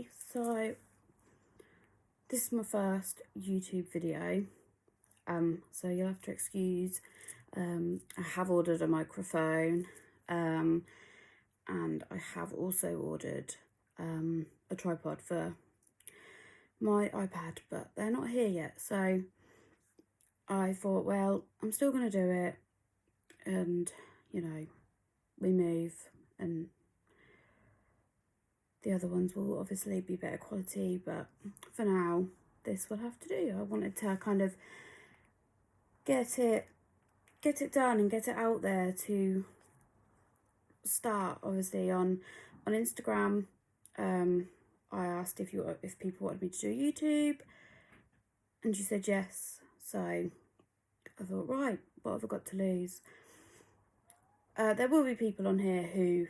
Hey, so this is my first YouTube video, so you'll have to excuse, I have ordered a microphone, and I have also ordered a tripod for my iPad, but they're not here yet, so I thought, well, I'm still going to do it, and, you know, we move, and the other ones will obviously be better quality, but for now, this will have to do. I wanted to kind of get it done and get it out there to start. Obviously on Instagram, I asked if people wanted me to do YouTube, and she said yes. So I thought, right, what have I got to lose? There will be people on here who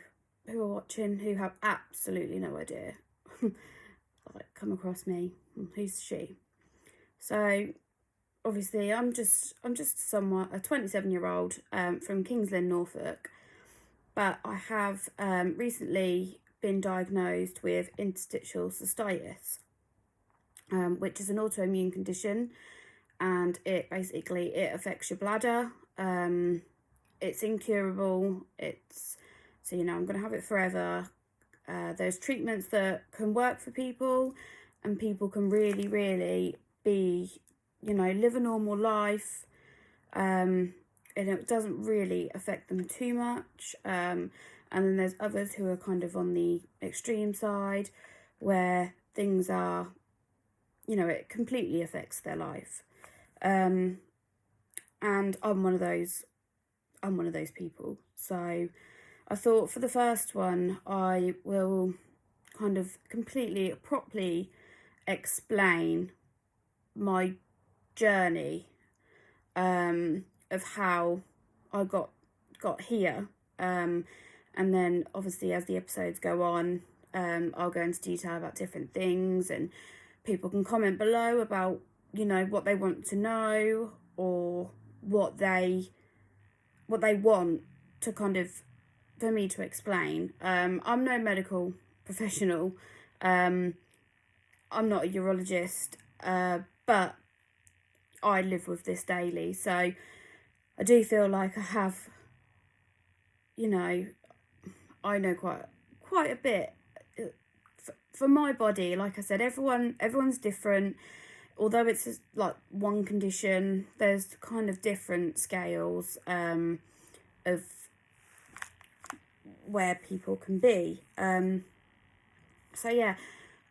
are watching who have absolutely no idea. Like, come across me, who's she? So obviously I'm just somewhat a 27-year-old from King's Lynn, Norfolk, but I have recently been diagnosed with interstitial cystitis, which is an autoimmune condition, and it affects your bladder. It's incurable. So, you know, I'm going to have it forever. There's treatments that can work for people, and people can really, really be, you know, live a normal life. And it doesn't really affect them too much. And then there's others who are kind of on the extreme side, where things are, you know, it completely affects their life. And I'm one of those people. So I thought for the first one, I will kind of properly explain my journey of how I got here. And then obviously as the episodes go on, I'll go into detail about different things, and people can comment below about, you know, what they want to know, or what they want to kind of for me to explain. I'm no medical professional. I'm not a urologist, but I live with this daily, so I do feel like I have, you know, I know quite a bit for my body. Like I said, everyone's different. Although it's like one condition, there's kind of different scales of where people can be. So yeah,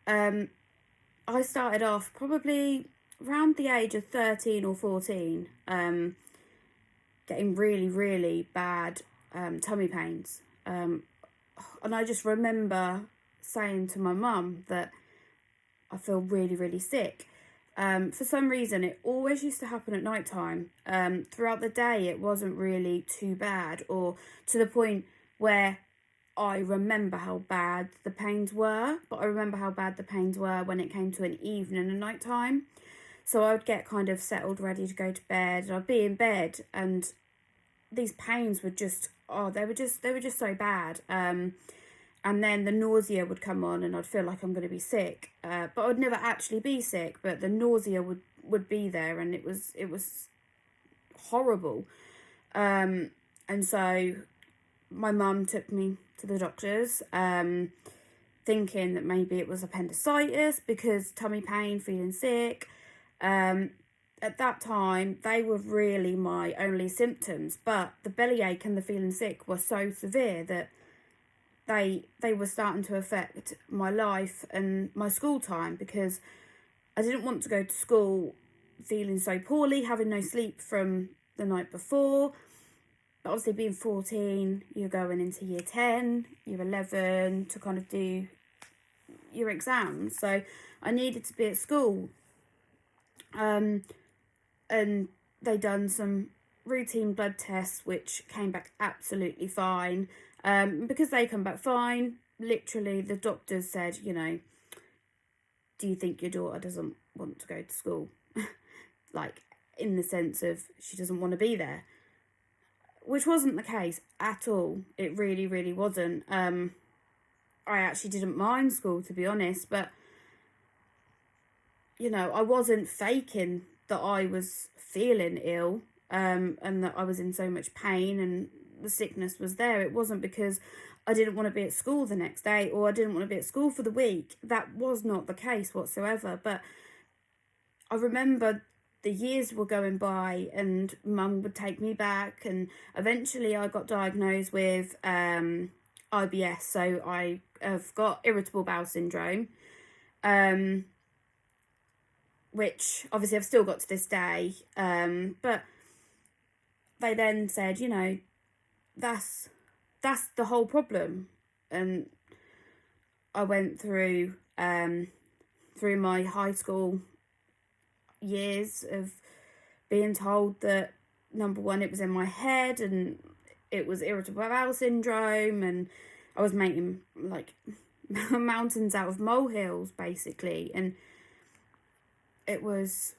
I started off probably around the age of 13 or 14, getting really, really bad tummy pains. And I just remember saying to my mum that I feel really, really sick. For some reason, it always used to happen at night time. Throughout the day, it wasn't really too bad, or to the point where I remember how bad the pains were, but I remember how bad the pains were when it came to an evening and night time. So I would get kind of settled, ready to go to bed, and I'd be in bed, and these pains were just, they were just so bad. And then the nausea would come on, and I'd feel like I'm going to be sick. But I would never actually be sick, but the nausea would be there, and it was horrible. And so my mum took me to the doctors, thinking that maybe it was appendicitis, because tummy pain, feeling sick. At that time, they were really my only symptoms, but the bellyache and the feeling sick were so severe that they were starting to affect my life and my school time, because I didn't want to go to school feeling so poorly, having no sleep from the night before. But obviously being 14, you're going into year 10, year 11 to kind of do your exams. So I needed to be at school. And they done some routine blood tests, which came back absolutely fine. Because they come back fine, literally the doctors said, you know, do you think your daughter doesn't want to go to school? Like, in the sense of she doesn't want to be there. Which wasn't the case at all. It really, really wasn't. I actually didn't mind school, to be honest, but, you know, I wasn't faking that I was feeling ill, and that I was in so much pain and the sickness was there. It wasn't because I didn't want to be at school the next day or I didn't want to be at school for the week. That was not the case whatsoever. But I remember the years were going by and mum would take me back, and eventually I got diagnosed with IBS. So I have got irritable bowel syndrome, which obviously I've still got to this day. But they then said, you know, that's the whole problem. And I went through my high school years of being told that, number one, it was in my head and it was irritable bowel syndrome, and I was making like mountains out of molehills basically, and it was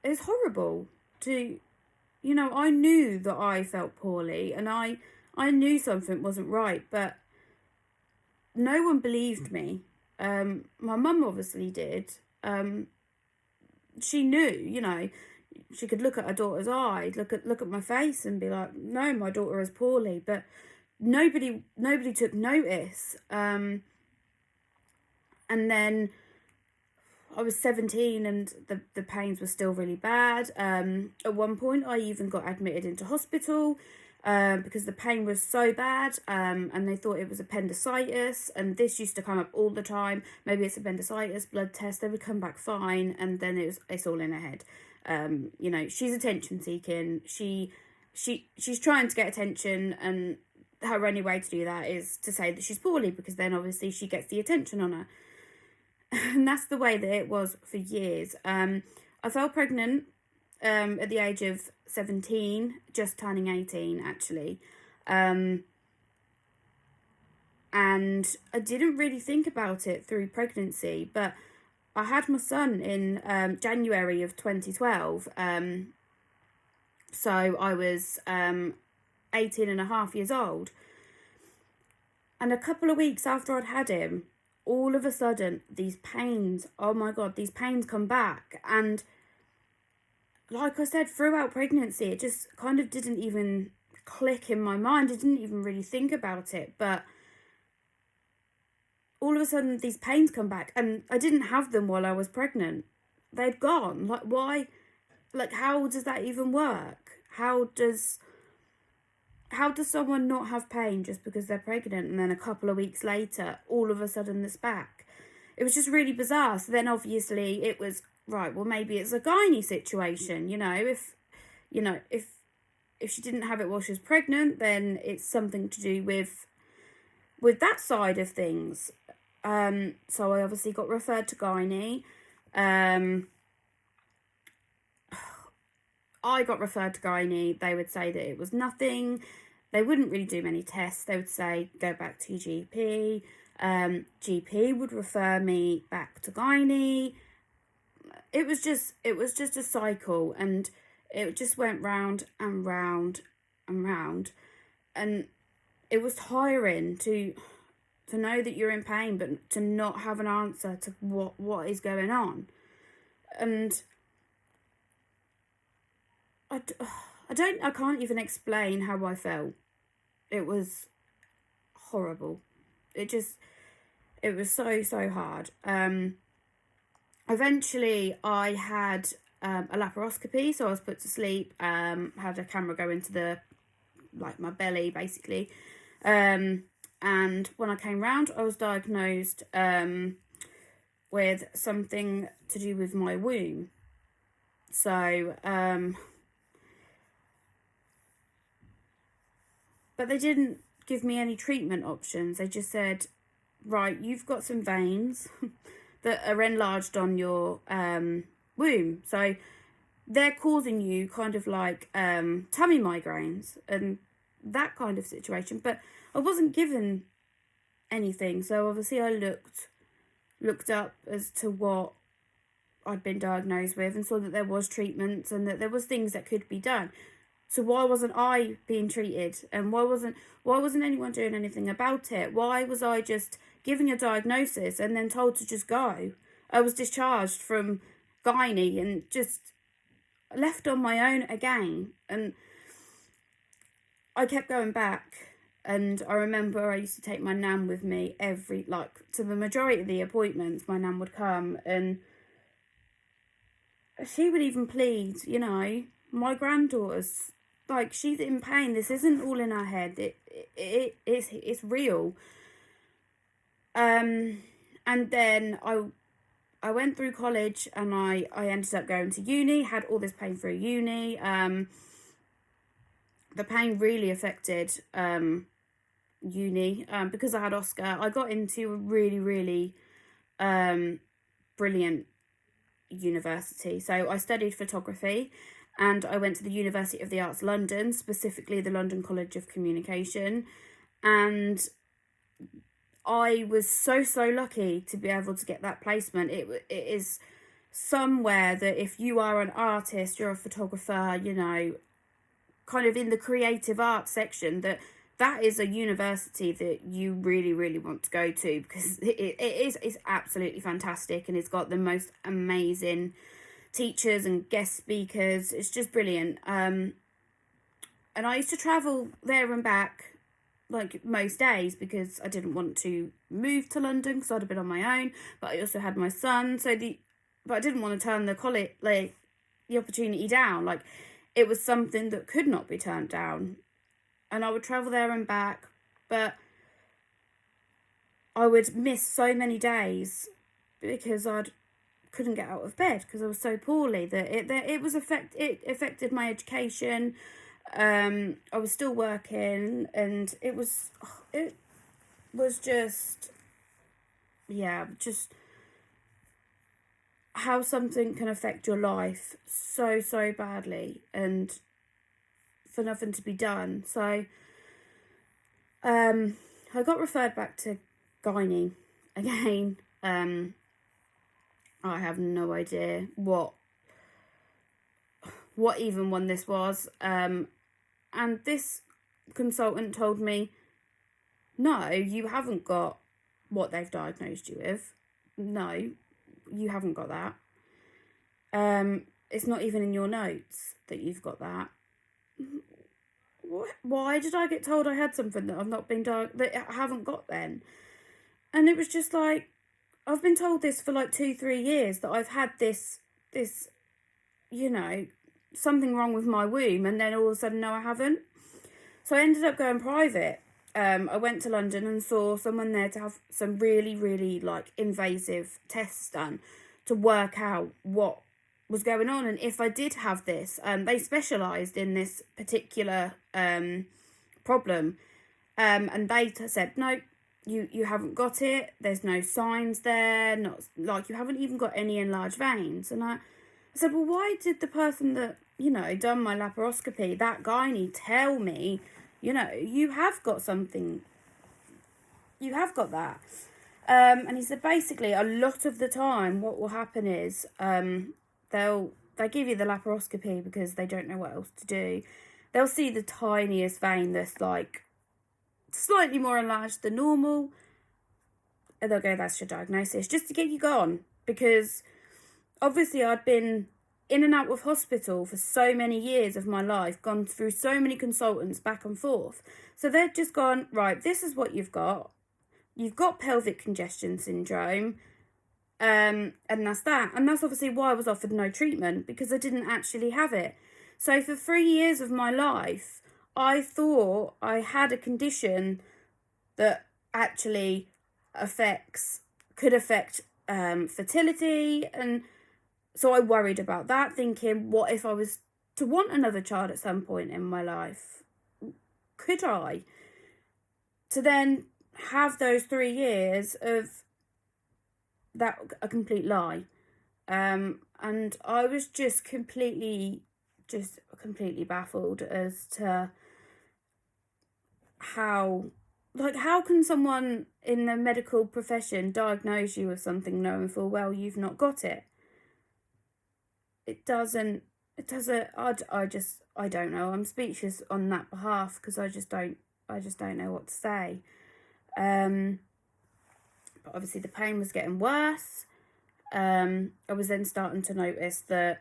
horrible to, you know, I knew that I felt poorly and I knew something wasn't right, but no one believed me. My mum obviously did. She knew, you know, she could look at her daughter's eyes, look at my face and be like, no, my daughter is poorly, but nobody took notice. And then I was 17 and the pains were still really bad. At one point I even got admitted into hospital because the pain was so bad, and they thought it was appendicitis, and this used to come up all the time. Maybe it's appendicitis, blood test, they would come back fine, and then it's all in her head. You know, she's attention seeking, she's trying to get attention, and her only way to do that is to say that she's poorly, because then obviously she gets the attention on her. And that's the way that it was for years. I fell pregnant at the age of 17, just turning 18 actually. And I didn't really think about it through pregnancy, but I had my son in January of 2012. So I was 18 and a half years old. And a couple of weeks after I'd had him, all of a sudden, these pains, oh my God, these pains come back. And like I said, throughout pregnancy, it just kind of didn't even click in my mind. I didn't even really think about it. But all of a sudden, these pains come back. And I didn't have them while I was pregnant. They'd gone. Like, why? Like, how does that even work? How does someone not have pain just because they're pregnant, and then a couple of weeks later, all of a sudden it's back? It was just really bizarre. So then obviously it was, right, well, maybe it's a gynae situation, you know, if she didn't have it while she was pregnant, then it's something to do with that side of things. So I obviously got referred to gynae. I got referred to gynae. They would say that it was nothing. They wouldn't really do many tests. They would say, go back to your GP. GP would refer me back to gynae. It was just a cycle, and it just went round and round and round. And it was tiring to know that you're in pain, but to not have an answer to what is going on. And I can't even explain how I felt. It was horrible. It was so hard. Eventually I had a laparoscopy, so I was put to sleep, had a camera go into my belly basically. And when I came round, I was diagnosed with something to do with my womb. So, but they didn't give me any treatment options. They just said, right, you've got some veins that are enlarged on your womb. So they're causing you kind of like tummy migraines and that kind of situation. But I wasn't given anything. So obviously I looked up as to what I'd been diagnosed with and saw that there was treatments and that there was things that could be done. So why wasn't I being treated? And why wasn't anyone doing anything about it? Why was I just given a diagnosis and then told to just go? I was discharged from gynae and just left on my own again. And I kept going back. And I remember I used to take my nan with me to the majority of the appointments. My nan would come and she would even plead, my granddaughter's, she's in pain. This isn't all in her head. It's real. And then I went through college and I ended up going to uni, had all this pain through uni. The pain really affected uni because I had Oscar. I got into a really, really brilliant university. So I studied photography and I went to the University of the Arts London, specifically the London College of Communication, and I was so lucky to be able to get that placement. It is somewhere that if you are an artist, you're a photographer, kind of in the creative arts section, that is a university that you really, really want to go to, because it's absolutely fantastic and it's got the most amazing teachers and guest speakers. It's just brilliant. And I used to travel there and back most days because I didn't want to move to London because I'd have been on my own, but I also had my son, but I didn't want to turn the opportunity down. It was something that could not be turned down. And I would travel there and back, but I would miss so many days because I couldn't get out of bed because I was so poorly that it affected my education. I was still working, and it was just how something can affect your life so badly, and for nothing to be done. So I got referred back to gynae again. I have no idea what even one this was. And this consultant told me, no, you haven't got what they've diagnosed you with. No, you haven't got that. It's not even in your notes that you've got that. Why did I get told I had something that I've not been that I haven't got then? And it was just I've been told this for 2-3 years, that I've had this something wrong with my womb, and then all of a sudden, no, I haven't. So I ended up going private. I went to London and saw someone there to have some really, really invasive tests done to work out what was going on and if I did have this. They specialised in this particular problem, and they said, no, you haven't got it. There's no signs there. Not you haven't even got any enlarged veins. And I said, well, why did the person that done my laparoscopy, that gynae, tell me, you have got something, you have got that? And he said, basically, a lot of the time, what will happen is they give you the laparoscopy because they don't know what else to do. They'll see the tiniest vein that's slightly more enlarged than normal, and they'll go, that's your diagnosis, just to get you gone. Because obviously I'd been in and out of hospital for so many years of my life, gone through so many consultants back and forth. So they've just gone, right, this is what you've got. You've got pelvic congestion syndrome, and that's that. And that's obviously why I was offered no treatment, because I didn't actually have it. So for 3 years of my life, I thought I had a condition that actually could affect fertility, and so I worried about that, thinking, what if I was to want another child at some point in my life? Could I? To then have those 3 years of that a complete lie, and I was just completely baffled as to how can someone in the medical profession diagnose you with something knowing full well you've not got it? It doesn't it doesn't, I don't know. I'm speechless on that behalf, because I just don't know what to say. But obviously the pain was getting worse. I was then starting to notice that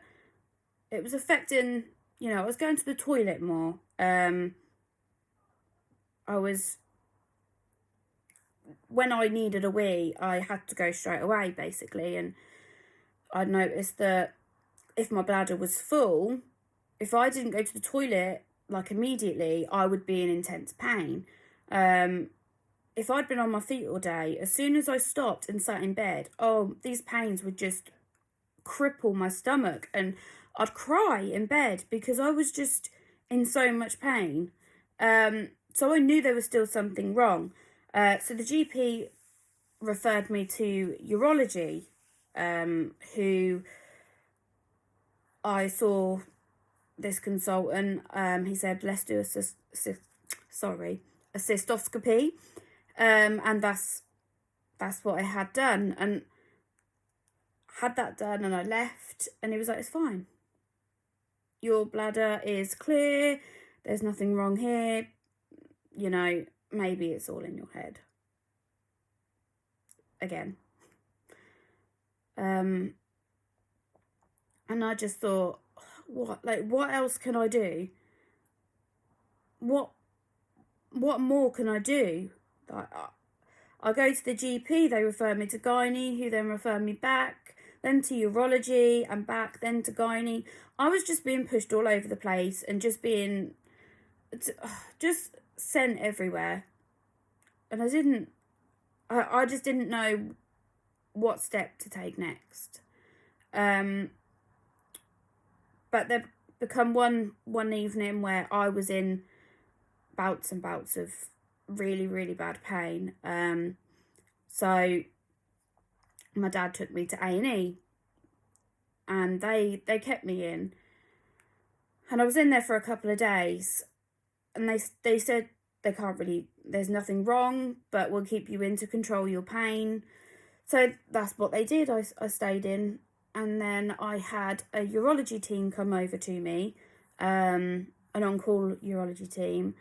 it was affecting, I was going to the toilet more. When I needed a wee, I had to go straight away, basically. And I noticed that if my bladder was full, if I didn't go to the toilet, like, immediately, I would be in intense pain. If I'd been on my feet all day, as soon as I stopped and sat in bed, these pains would just cripple my stomach, and I'd cry in bed because I was just in so much pain. So I knew there was still something wrong. So the GP referred me to urology, who I saw this consultant. He said, let's do a cystoscopy. And that's what I had done, and had that done, and I left, and he was like, it's fine. Your bladder is clear. There's nothing wrong here. Maybe it's all in your head. Again. And I just thought, what else can I do? What more can I do? I go to the GP, they refer me to gynae, who then refer me back, then to urology, and back, then to gynae. I was just being pushed all over the place, and just being just sent everywhere. And I just didn't know what step to take next. But there become one evening where I was in bouts and bouts of really, really bad pain. So my dad took me to A&E, and they kept me in, and I was in there for a couple of days, and they said there's nothing wrong, but we'll keep you in to control your pain. So that's what they did. I stayed in, and then I had a urology team come over to me, an on-call urology team,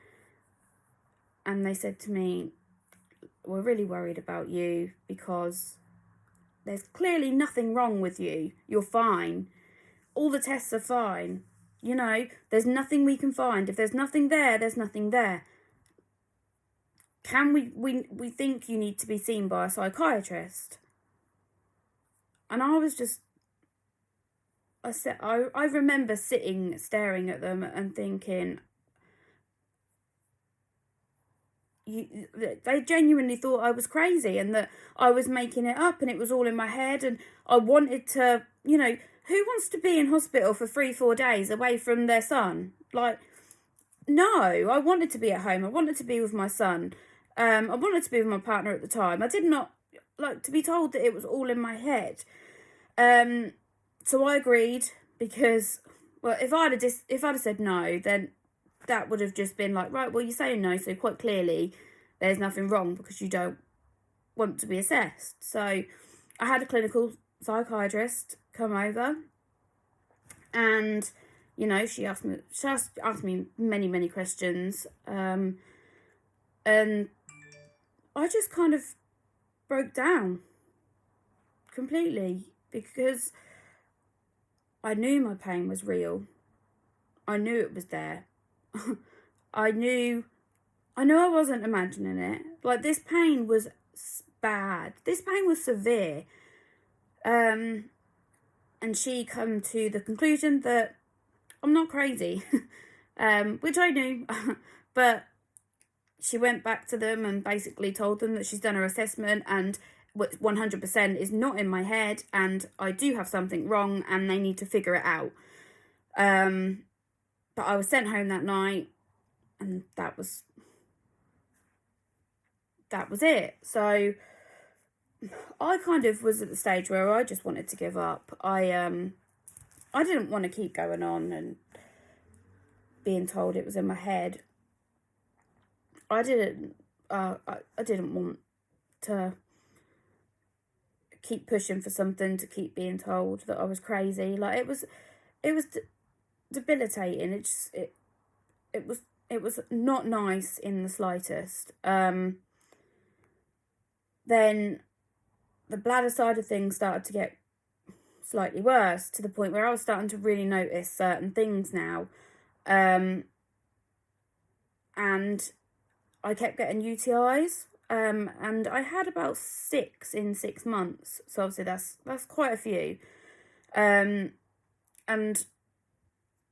and they said to me, we're really worried about you because there's clearly nothing wrong with you. You're fine. All the tests are fine. There's nothing we can find. If there's nothing there, there's nothing there. We think you need to be seen by a psychiatrist. And I was just, I remember staring at them and thinking, they genuinely thought I was crazy, and that I was making it up, and it was all in my head, and I wanted to, who wants to be in hospital for 3-4 days away from their son? No, I wanted to be at home. I wanted to be with my son. I wanted to be with my partner at the time. I did not like to be told that it was all in my head. So I agreed, because, well, if I'd have said no, then that would have just been like, right, well, you're saying no, so quite clearly there's nothing wrong because you don't want to be assessed. So I had a clinical psychiatrist come over, and she asked me many, many questions, and I just kind of broke down completely, because I knew my pain was real. I knew it was there. I knew I wasn't imagining it. This pain was bad. This pain was severe. And she come to the conclusion that I'm not crazy, which I knew, but she went back to them and basically told them that she's done her assessment, and 100% is not in my head, and I do have something wrong, and they need to figure it out. But I was sent home that night, and that was it. So I kind of was at the stage where I just wanted to give up. I didn't want to keep going on and being told it was in my head. I didn't want to keep pushing for something, to keep being told that I was crazy. It was debilitating. It was not nice in the slightest. Then the bladder side of things started to get slightly worse, to the point where I was starting to really notice certain things now. And I kept getting UTIs. And I had about 6 in 6 months. So obviously that's quite a few. And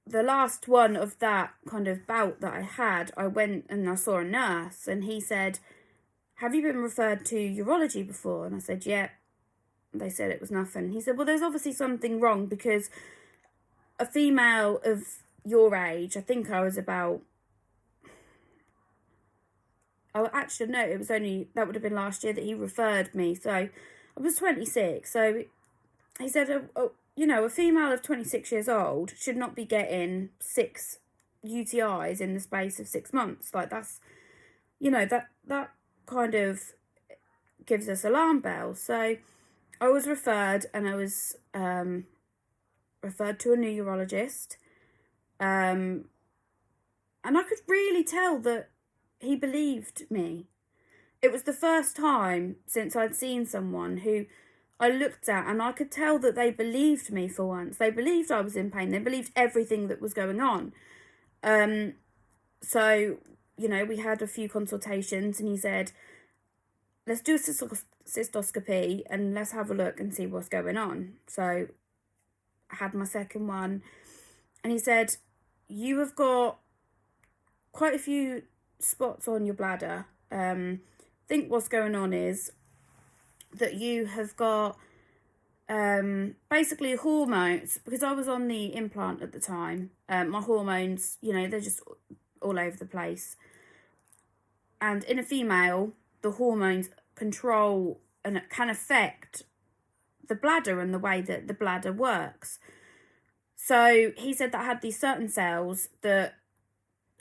the last one of that kind of bout that I had, I went and I saw a nurse, and he said, "Have you been referred to urology before?" And I said, "Yeah." They said it was nothing. He said, "Well, there's obviously something wrong, because a female of your age," I think I was about, oh, actually, no, it was only, that would have been last year that he referred me. So I was 26. So he said, a female of 26 years old should not be getting 6 UTIs in the space of 6 months. Like, that's, that kind of gives us alarm bells. So I was referred, and I was referred to a neurologist. And I could really tell that he believed me. It was the first time since I'd seen someone who I looked at, and I could tell that they believed me for once. They believed I was in pain. They believed everything that was going on. So, we had a few consultations, and he said, "Let's do a cystoscopy and let's have a look and see what's going on." So I had my second one, and he said, "You have got quite a few spots on your bladder. Think what's going on is that you have got basically hormones," because I was on the implant at the time. My hormones, they're just all over the place. And in a female, the hormones control and can affect the bladder and the way that the bladder works. So he said that I had these certain cells that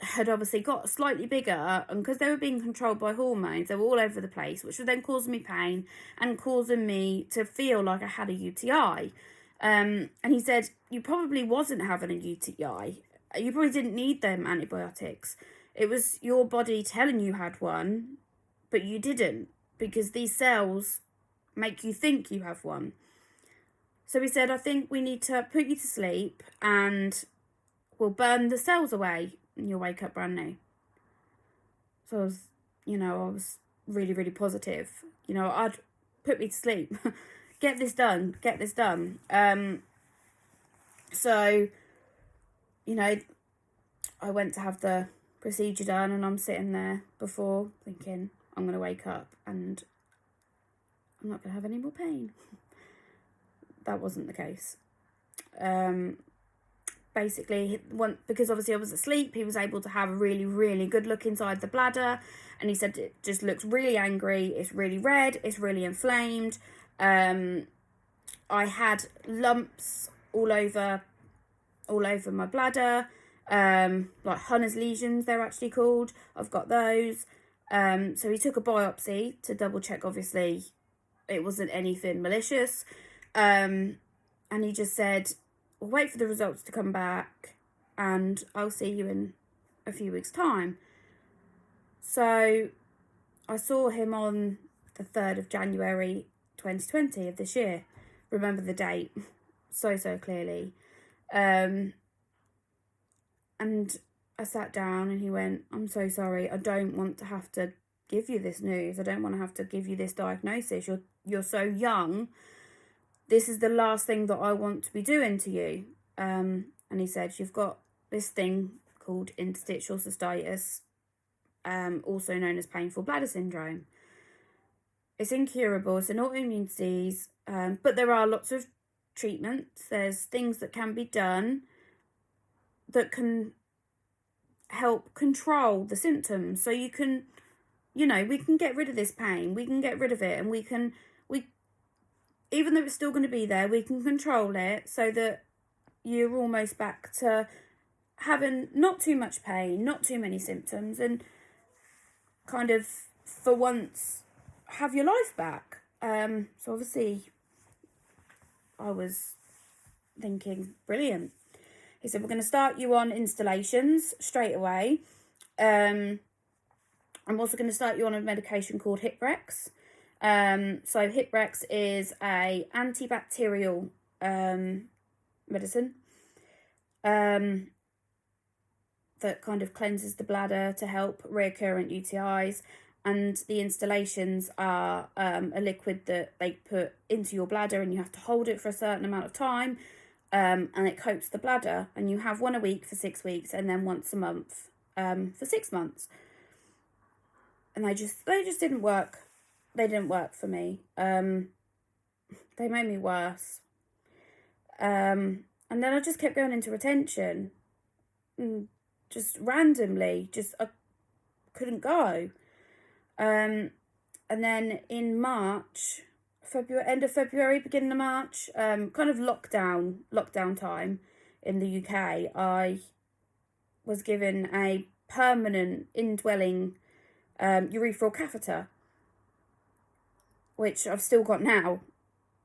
had obviously got slightly bigger, and because they were being controlled by hormones, they were all over the place, which would then cause me pain and causing me to feel like I had a UTI. And he said, "You probably wasn't having a UTI. You probably didn't need them antibiotics. It was your body telling you had one, but you didn't, because these cells make you think you have one." So he said, "I think we need to put you to sleep, and we'll burn the cells away, and you'll wake up brand new." So I was really, really positive. I'd put me to sleep. Get this done. So, I went to have the procedure done, and I'm sitting there before thinking, I'm going to wake up and I'm not going to have any more pain. That wasn't the case. Basically, because obviously I was asleep, he was able to have a really, really good look inside the bladder, and he said it just looks really angry, it's really red, it's really inflamed. I had lumps all over my bladder, like Hunner's lesions, they're actually called. I've got those. So he took a biopsy to double check, obviously it wasn't anything malicious. And he just said, "We'll wait for the results to come back, and I'll see you in a few weeks' time." So I saw him on the 3rd of January 2020 of this year. Remember the date so clearly. And I sat down, and he went, "I'm so sorry. I don't want to have to give you this news. I don't want to have to give you this diagnosis. You're so young. This is the last thing that I want to be doing to you." And he said, "You've got this thing called interstitial cystitis, also known as painful bladder syndrome. It's incurable. It's an autoimmune disease, but there are lots of treatments. There's things that can be done that can help control the symptoms. So you can, we can get rid of this pain. We can get rid of it, and we even though it's still going to be there, we can control it so that you're almost back to having not too much pain, not too many symptoms, and kind of, for once, have your life back." So obviously I was thinking, brilliant. He said, we're going to start you on instillations straight away. I'm also going to start you on a medication called Hiprex. So Hiprex is a antibacterial medicine that kind of cleanses the bladder to help recurrent UTIs. And the installations are a liquid that they put into your bladder, and you have to hold it for a certain amount of time, and it coats the bladder. And you have one a week for 6 weeks, and then once a month for 6 months. And they just didn't work. They didn't work for me. They made me worse. And then I just kept going into retention, just randomly. I couldn't go. And then in March, end of February, beginning of March, kind of lockdown time in the UK, I was given a permanent indwelling urethral catheter, which I've still got now.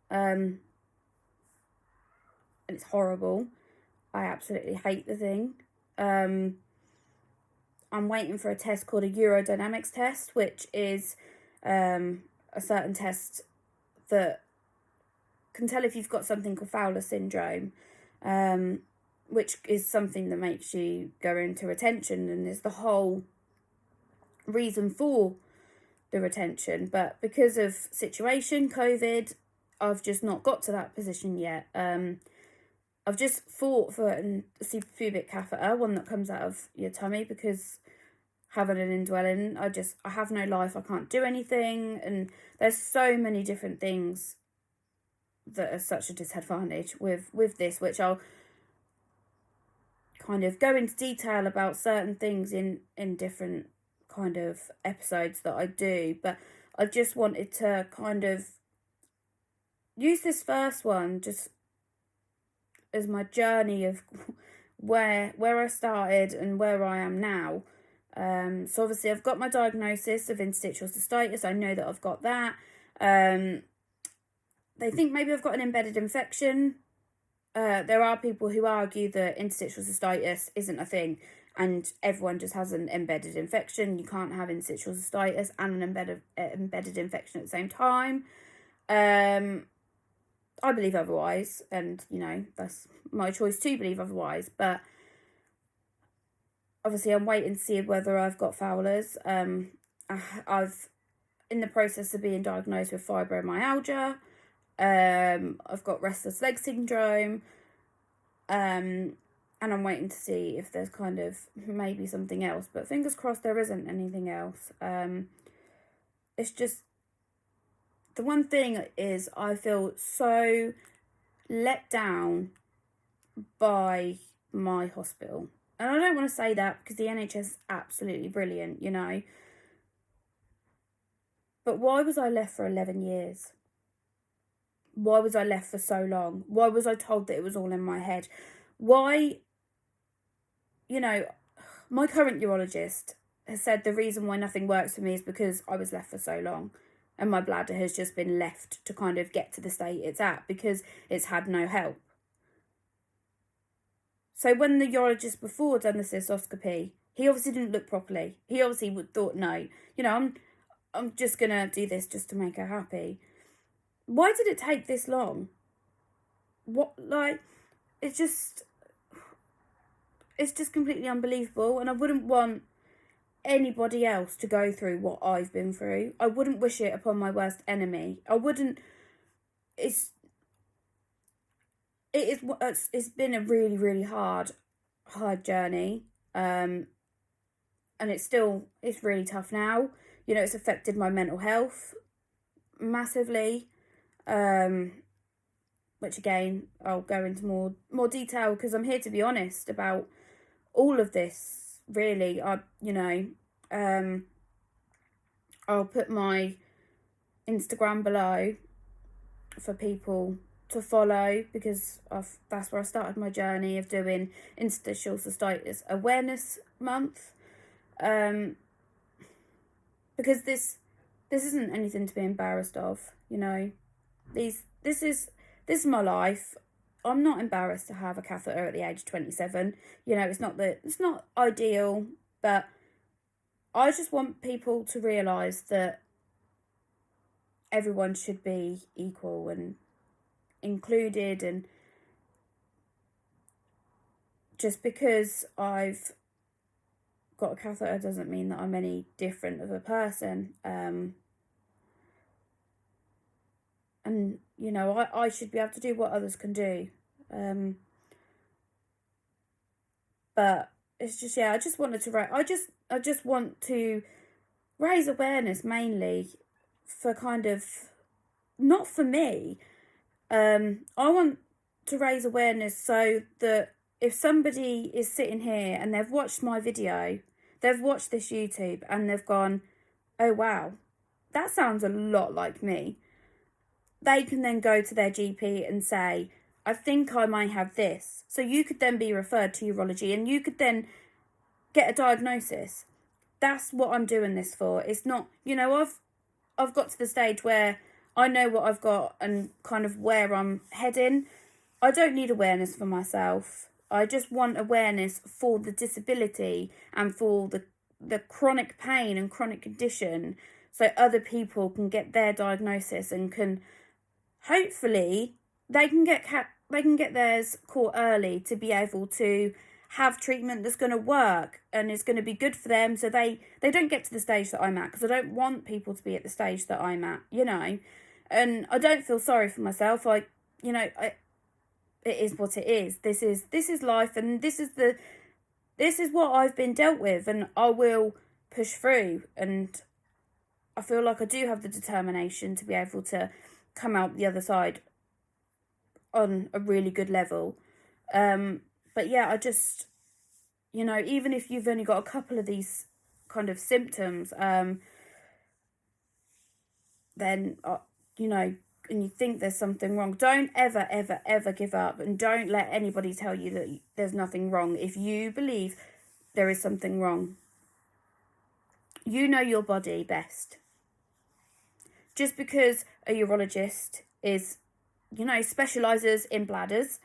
And it's horrible. I absolutely hate the thing. I'm waiting for a test called a urodynamics test, which is a certain test that can tell if you've got something called Fowler syndrome, which is something that makes you go into retention and is the whole reason for the retention. But because of situation, COVID, I've just not got to that position yet. I've just fought for a suprapubic catheter, one that comes out of your tummy, because having an indwelling, I have no life, I can't do anything, and there's so many different things that are such a disadvantage with this, which I'll kind of go into detail about certain things in different kind of episodes that I do. But I just wanted to kind of use this first one just as my journey of where I started and where I am now. So obviously I've got my diagnosis of interstitial cystitis. I know that I've got that. They think maybe I've got an embedded infection. There are people who argue that interstitial cystitis isn't a thing and everyone just has an embedded infection. You can't have interstitial cystitis and an embedded infection at the same time. I believe otherwise, and that's my choice to believe otherwise. But obviously I'm waiting to see whether I've got Fowler's. I've in the process of being diagnosed with fibromyalgia. I've got restless leg syndrome, and I'm waiting to see if there's kind of maybe something else, but fingers crossed there isn't anything else. It's just, the one thing is I feel so let down by my hospital. And I don't want to say that because the NHS is absolutely brilliant, But why was I left for 11 years? Why was I left for so long? Why was I told that it was all in my head? Why, my current urologist has said the reason why nothing works for me is because I was left for so long. And my bladder has just been left to kind of get to the state it's at because it's had no help. So when the urologist before done the cystoscopy, he obviously didn't look properly. He obviously thought, no, I'm just going to do this just to make her happy. Why did it take this long? It's just completely unbelievable. And I wouldn't want anybody else to go through what I've been through. I wouldn't wish it upon my worst enemy. I wouldn't. It's been a really, really hard journey. And it's really tough now. It's affected my mental health massively. Which again, I'll go into more detail because I'm here to be honest about all of this. Really, I'll put my Instagram below for people to follow because that's where I started my journey of doing interstitial cystitis awareness month. Because this isn't anything to be embarrassed of, This is my life. I'm not embarrassed to have a catheter at the age of 27. You know, it's not ideal, but I just want people to realise that everyone should be equal and included, and just because I've got a catheter doesn't mean that I'm any different of a person. And you know, I should be able to do what others can do. But it's just, yeah, I just want to raise awareness, mainly for kind of, not for me. I want to raise awareness so that if somebody is sitting here and they've watched my video, they've watched this YouTube and they've gone, oh wow, that sounds a lot like me, they can then go to their GP and say, I think I might have this. So you could then be referred to urology and you could then get a diagnosis. That's what I'm doing this for. It's not, you know, I've got to the stage where I know what I've got and kind of where I'm heading. I don't need awareness for myself. I just want awareness for the disability and for the chronic pain and chronic condition, so other people can get their diagnosis and can, hopefully, they can get theirs caught early to be able to have treatment that's going to work and is going to be good for them, so they don't get to the stage that I'm at, because I don't want people to be at the stage that I'm at, you know. And I don't feel sorry for myself. It is what it is. This is life, and this is what I've been dealt with, and I will push through. And I feel like I do have the determination to be able to come out the other side on a really good level. But yeah, I just, you know, even if you've only got a couple of these kind of symptoms, then, you know, and you think there's something wrong, don't ever, ever, ever give up, and don't let anybody tell you that there's nothing wrong. If you believe there is something wrong, you know your body best. Just because a urologist is, you know, specialises in bladders,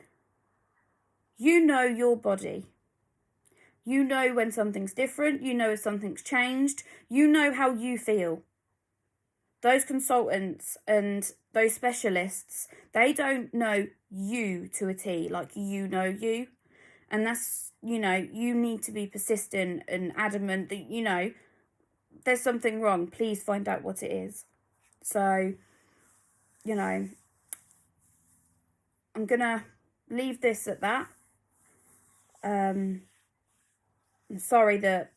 you know your body. You know when something's different, you know if something's changed, you know how you feel. Those consultants and those specialists, they don't know you to a T like you know you. And that's, you know, you need to be persistent and adamant that, you know, there's something wrong. Please find out what it is. So, you know, I'm going to leave this at that. I'm sorry that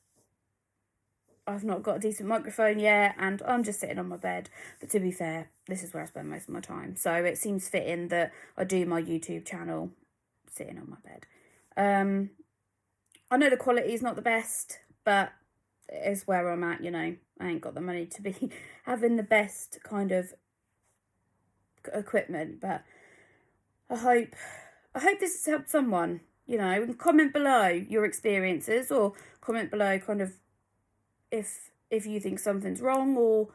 I've not got a decent microphone yet, and I'm just sitting on my bed. But to be fair, this is where I spend most of my time. So it seems fitting that I do my YouTube channel sitting on my bed. I know the quality is not the best, but it's where I'm at, you know. I ain't got the money to be having the best kind of equipment, but I hope this has helped someone, you know. And comment below your experiences, or comment below kind of if you think something's wrong or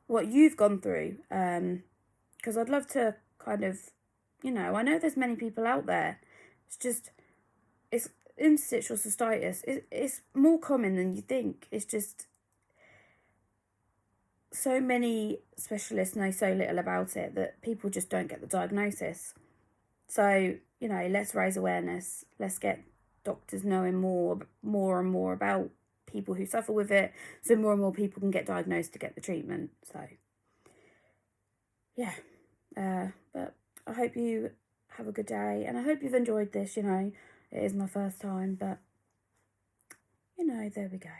what you've gone through, because I'd love to kind of, you know, I know there's many people out there. It's interstitial cystitis. It's more common than you think. It's just so many specialists know so little about it that people just don't get the diagnosis. So, you know, let's raise awareness. Let's get doctors knowing more and more about people who suffer with it, so more and more people can get diagnosed to get the treatment. So, yeah. But I hope you have a good day, and I hope you've enjoyed this. You know, it is my first time, but, you know, there we go.